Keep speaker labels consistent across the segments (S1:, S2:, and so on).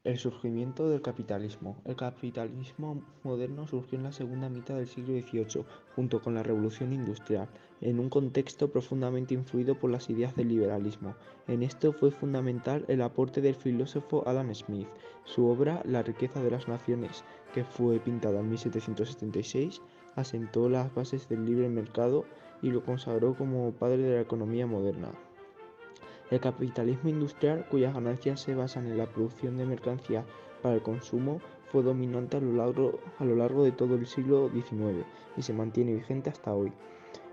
S1: El surgimiento del capitalismo. El capitalismo moderno surgió en la segunda mitad del siglo XVIII, junto con la Revolución Industrial, en un contexto profundamente influido por las ideas del liberalismo. En esto fue fundamental el aporte del filósofo Adam Smith. Su obra, La riqueza de las naciones, que fue pintada en 1776, asentó las bases del libre mercado y lo consagró como padre de la economía moderna. El capitalismo industrial, cuyas ganancias se basan en la producción de mercancías para el consumo, fue dominante a lo largo de todo el siglo XIX y se mantiene vigente hasta hoy.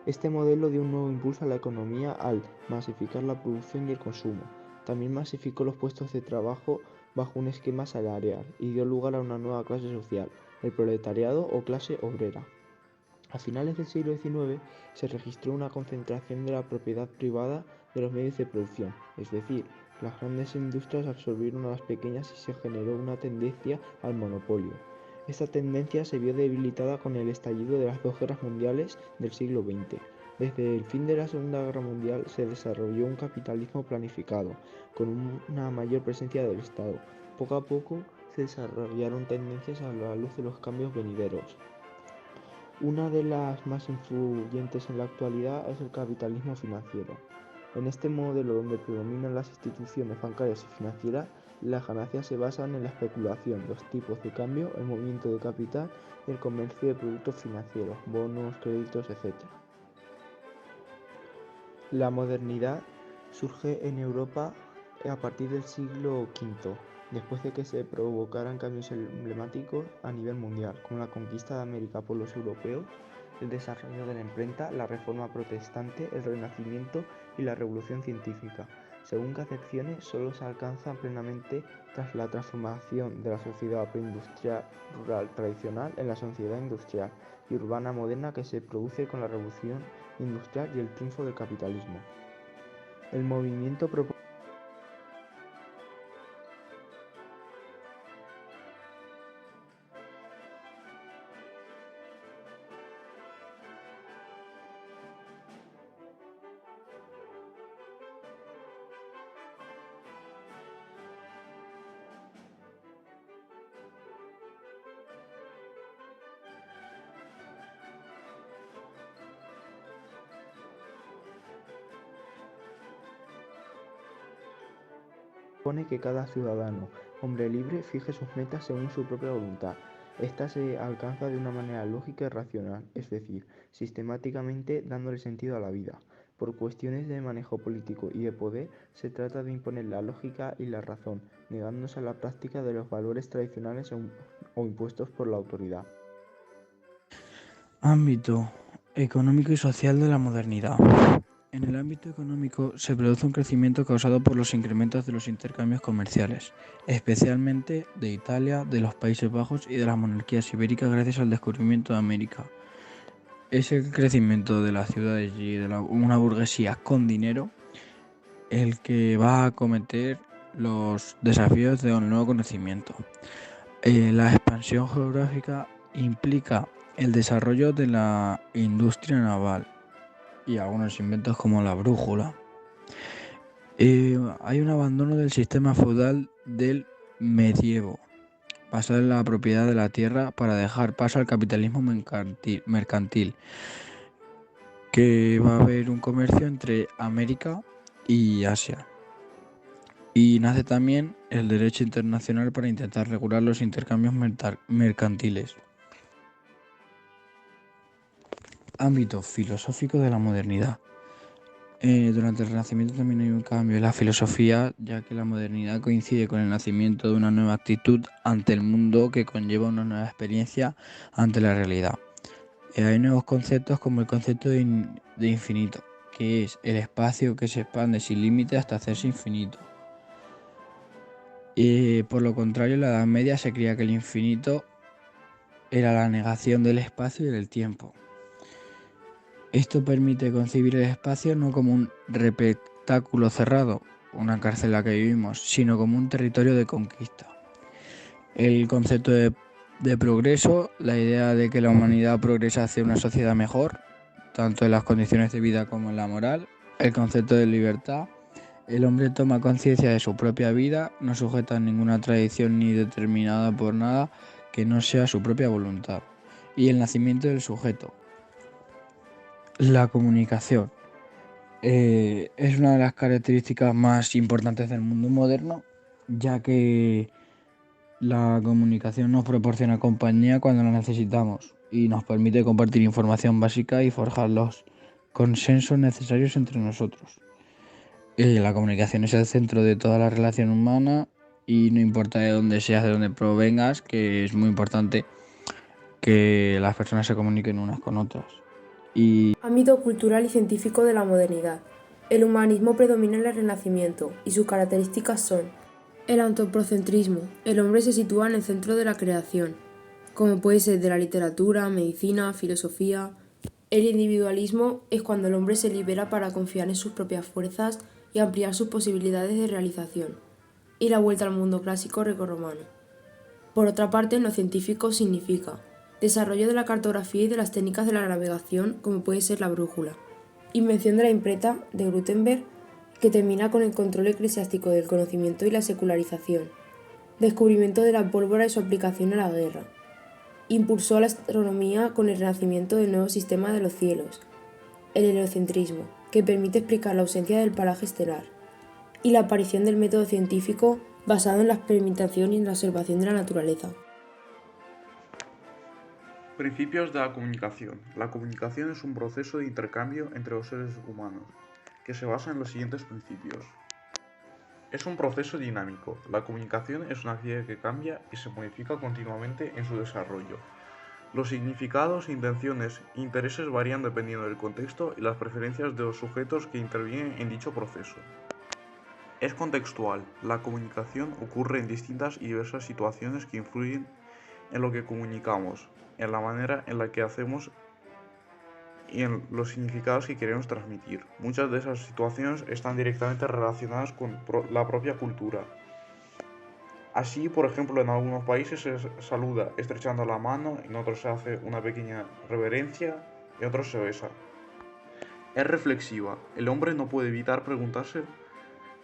S1: Este modelo dio un nuevo impulso a la economía al masificar la producción y el consumo. También masificó los puestos de trabajo bajo un esquema salarial y dio lugar a una nueva clase social, el proletariado o clase obrera. A finales del siglo XIX se registró una concentración de la propiedad privada de los medios de producción, es decir, las grandes industrias absorbieron a las pequeñas y se generó una tendencia al monopolio. Esta tendencia se vio debilitada con el estallido de las dos guerras mundiales del siglo XX. Desde el fin de la Segunda Guerra Mundial se desarrolló un capitalismo planificado, con una mayor presencia del Estado. Poco a poco se desarrollaron tendencias a la luz de los cambios venideros. Una de las más influyentes en la actualidad es el capitalismo financiero. En este modelo, donde predominan las instituciones bancarias y financieras, las ganancias se basan en la especulación, los tipos de cambio, el movimiento de capital y el comercio de productos financieros, bonos, créditos, etc. La modernidad surge en Europa a partir del siglo V, después de que se provocaran cambios emblemáticos a nivel mundial, como la conquista de América por los europeos, el desarrollo de la imprenta, la reforma protestante, el Renacimiento y la revolución científica. Según acepciones, solo se alcanzan plenamente tras la transformación de la sociedad preindustrial rural tradicional en la sociedad industrial y urbana moderna que se produce con la revolución industrial y el triunfo del capitalismo. El movimiento propone que cada ciudadano, hombre libre, fije sus metas según su propia voluntad. Esta se alcanza de una manera lógica y racional, es decir, sistemáticamente dándole sentido a la vida. Por cuestiones de manejo político y de poder, se trata de imponer la lógica y la razón, negándose a la práctica de los valores tradicionales o impuestos por la autoridad.
S2: Ámbito económico y social de la modernidad. En el ámbito económico se produce un crecimiento causado por los incrementos de los intercambios comerciales, especialmente de Italia, de los Países Bajos y de las monarquías ibéricas gracias al descubrimiento de América. Ese crecimiento de las ciudades y de una burguesía con dinero el que va a acometer los desafíos de un nuevo conocimiento. La expansión geográfica implica el desarrollo de la industria naval y algunos inventos como la brújula. Hay un abandono del sistema feudal del medievo, basado en la propiedad de la tierra para dejar paso al capitalismo mercantil, que va a haber un comercio entre América y Asia. Y nace también el derecho internacional para intentar regular los intercambios mercantiles. Ámbito filosófico de la modernidad. Durante el Renacimiento también hay un cambio en la filosofía, ya que la modernidad coincide con el nacimiento de una nueva actitud ante el mundo que conlleva una nueva experiencia ante la realidad. Hay nuevos conceptos como el concepto de infinito, que es el espacio que se expande sin límite hasta hacerse infinito. Por lo contrario, en la Edad Media se creía que el infinito era la negación del espacio y del tiempo. Esto permite concebir el espacio no como un receptáculo cerrado, una cárcel en la que vivimos, sino como un territorio de conquista. El concepto de progreso, la idea de que la humanidad progresa hacia una sociedad mejor, tanto en las condiciones de vida como en la moral. El concepto de libertad, El hombre toma conciencia de su propia vida, no sujeta a ninguna tradición ni determinada por nada que no sea su propia voluntad. Y el nacimiento del sujeto. La comunicación. Es una de las características más importantes del mundo moderno, ya que la comunicación nos proporciona compañía cuando la necesitamos y nos permite compartir información básica y forjar los consensos necesarios entre nosotros. La comunicación es el centro de toda la relación humana y no importa de dónde seas, de dónde provengas, que es muy importante que las personas se comuniquen unas con otras.
S3: Ámbito cultural y científico de la modernidad. El humanismo predomina en el Renacimiento y sus características son el antropocentrismo. El hombre se sitúa en el centro de la creación, como puede ser de la literatura, medicina, filosofía. El individualismo es cuando el hombre se libera para confiar en sus propias fuerzas y ampliar sus posibilidades de realización. Y la vuelta al mundo clásico grecorromano. Por otra parte, en lo científico significa desarrollo de la cartografía y de las técnicas de la navegación, como puede ser la brújula. Invención de la imprenta de Gutenberg, que termina con el control eclesiástico del conocimiento y la secularización. Descubrimiento de la pólvora y su aplicación a la guerra. Impulsó la astronomía con el renacimiento del nuevo sistema de los cielos. El heliocentrismo, que permite explicar la ausencia del paraje estelar. Y la aparición del método científico basado en la experimentación y en la observación de la naturaleza.
S4: Principios de la comunicación. La comunicación es un proceso de intercambio entre los seres humanos, que se basa en los siguientes principios. Es un proceso dinámico. La comunicación es una actividad que cambia y se modifica continuamente en su desarrollo. Los significados, intenciones e intereses varían dependiendo del contexto y las preferencias de los sujetos que intervienen en dicho proceso. Es contextual. La comunicación ocurre en distintas y diversas situaciones que influyen en lo que comunicamos, en la manera en la que hacemos y en los significados que queremos transmitir. Muchas de esas situaciones están directamente relacionadas con la propia cultura. Así, por ejemplo, en algunos países se saluda estrechando la mano, en otros se hace una pequeña reverencia y en otros se besa. Es reflexiva. El hombre no puede evitar preguntarse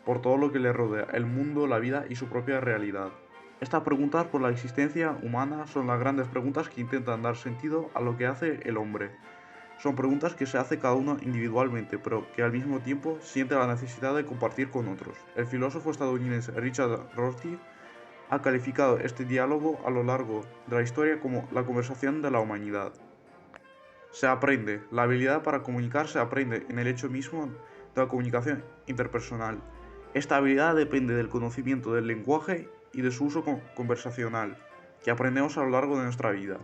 S4: por todo lo que le rodea, el mundo, la vida y su propia realidad. Estas preguntas por la existencia humana son las grandes preguntas que intentan dar sentido a lo que hace el hombre. Son preguntas que se hace cada uno individualmente, pero que al mismo tiempo siente la necesidad de compartir con otros. El filósofo estadounidense Richard Rorty ha calificado este diálogo a lo largo de la historia como la conversación de la humanidad. Se aprende. La habilidad para comunicar se aprende en el hecho mismo de la comunicación interpersonal. Esta habilidad depende del conocimiento del lenguaje y de su uso conversacional, que aprendemos a lo largo de nuestra vida.